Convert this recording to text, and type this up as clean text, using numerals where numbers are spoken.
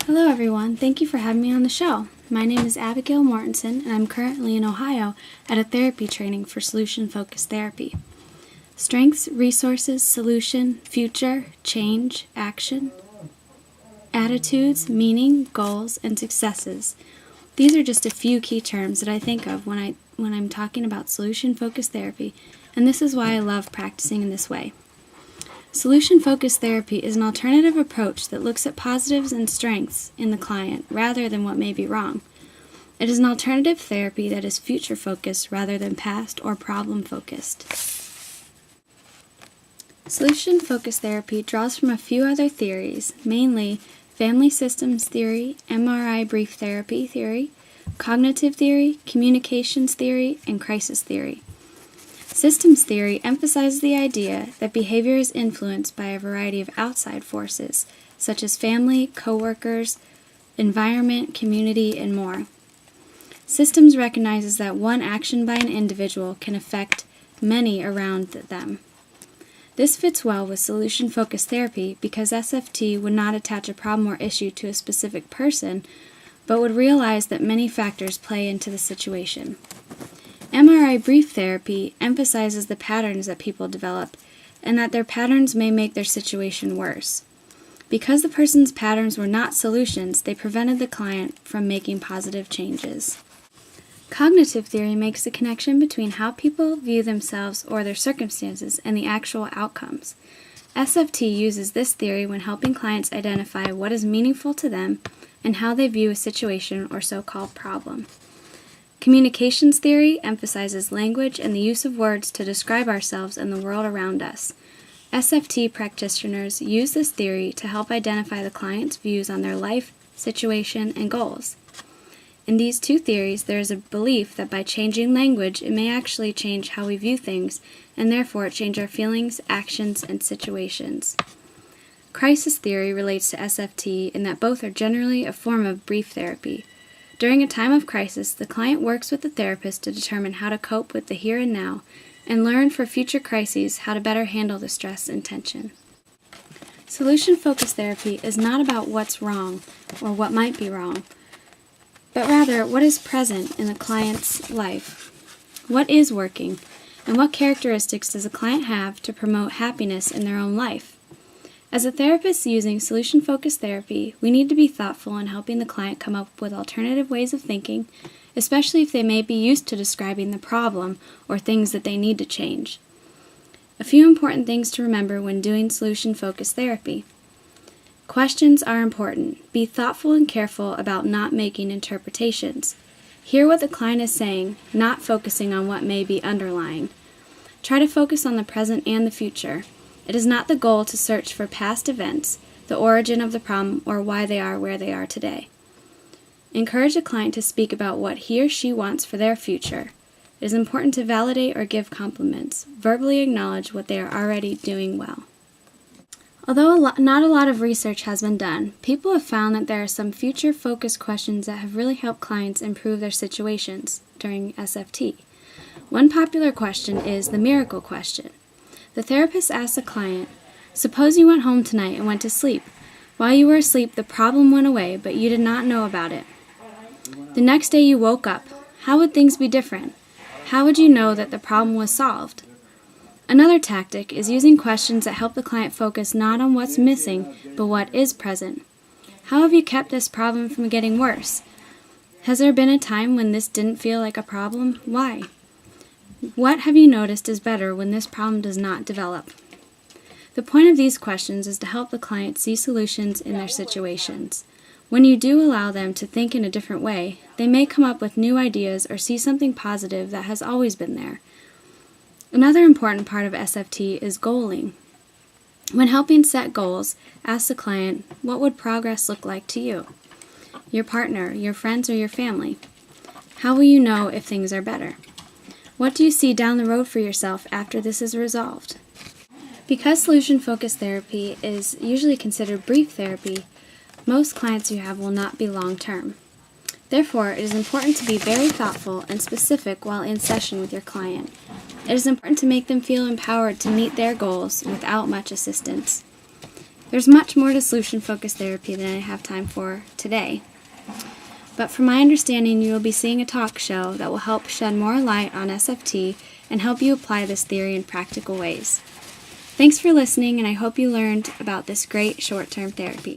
Hello everyone, thank you for having me on the show. My name is Abigail Mortensen and I'm currently in Ohio at a therapy training for solution-focused therapy. Strengths, resources, solution, future, change, action, attitudes, meaning, goals, and successes. These are just a few key terms that I think of when I'm talking about solution-focused therapy, and this is why I love practicing in this way. Solution-focused therapy is an alternative approach that looks at positives and strengths in the client rather than what may be wrong. It is an alternative therapy that is future-focused rather than past or problem-focused. Solution-focused therapy draws from a few other theories, mainly family systems theory, MRI brief therapy theory, cognitive theory, communications theory, and crisis theory. Systems theory emphasizes the idea that behavior is influenced by a variety of outside forces, such as family, coworkers, environment, community, and more. Systems recognizes that one action by an individual can affect many around them. This fits well with solution-focused therapy because SFT would not attach a problem or issue to a specific person, but would realize that many factors play into the situation. MRI brief therapy emphasizes the patterns that people develop and that their patterns may make their situation worse. Because the person's patterns were not solutions, they prevented the client from making positive changes. Cognitive theory makes the connection between how people view themselves or their circumstances and the actual outcomes. SFT uses this theory when helping clients identify what is meaningful to them and how they view a situation or so-called problem. Communications theory emphasizes language and the use of words to describe ourselves and the world around us. SFT practitioners use this theory to help identify the client's views on their life, situation, and goals. In these two theories, there is a belief that by changing language, it may actually change how we view things, and therefore change our feelings, actions, and situations. Crisis theory relates to SFT in that both are generally a form of brief therapy. During a time of crisis, the client works with the therapist to determine how to cope with the here and now, and learn for future crises how to better handle the stress and tension. Solution-focused therapy is not about what's wrong or what might be wrong, but rather what is present in the client's life. What is working, and what characteristics does a client have to promote happiness in their own life? As a therapist using solution-focused therapy, we need to be thoughtful in helping the client come up with alternative ways of thinking, especially if they may be used to describing the problem or things that they need to change. A few important things to remember when doing solution-focused therapy. Questions are important. Be thoughtful and careful about not making interpretations. Hear what the client is saying, not focusing on what may be underlying. Try to focus on the present and the future. It is not the goal to search for past events, the origin of the problem, or why they are where they are today. Encourage a client to speak about what he or she wants for their future. It is important to validate or give compliments. Verbally acknowledge what they are already doing well. Although not a lot of research has been done, people have found that there are some future-focused questions that have really helped clients improve their situations during SFT. One popular question is the miracle question. The therapist asks the client, suppose you went home tonight and went to sleep. While you were asleep, the problem went away, but you did not know about it. The next day you woke up. How would things be different? How would you know that the problem was solved? Another tactic is using questions that help the client focus not on what's missing, but what is present. How have you kept this problem from getting worse? Has there been a time when this didn't feel like a problem? Why? What have you noticed is better when this problem does not develop? The point of these questions is to help the client see solutions in their situations. When you do allow them to think in a different way, they may come up with new ideas or see something positive that has always been there. Another important part of SFT is goaling. When helping set goals, ask the client, what would progress look like to you? Your partner, your friends, or your family? How will you know if things are better? What do you see down the road for yourself after this is resolved? Because solution-focused therapy is usually considered brief therapy, most clients you have will not be long-term. Therefore, it is important to be very thoughtful and specific while in session with your client. It is important to make them feel empowered to meet their goals without much assistance. There's much more to solution-focused therapy than I have time for today. But from my understanding, you will be seeing a talk show that will help shed more light on SFT and help you apply this theory in practical ways. Thanks for listening, and I hope you learned about this great short-term therapy.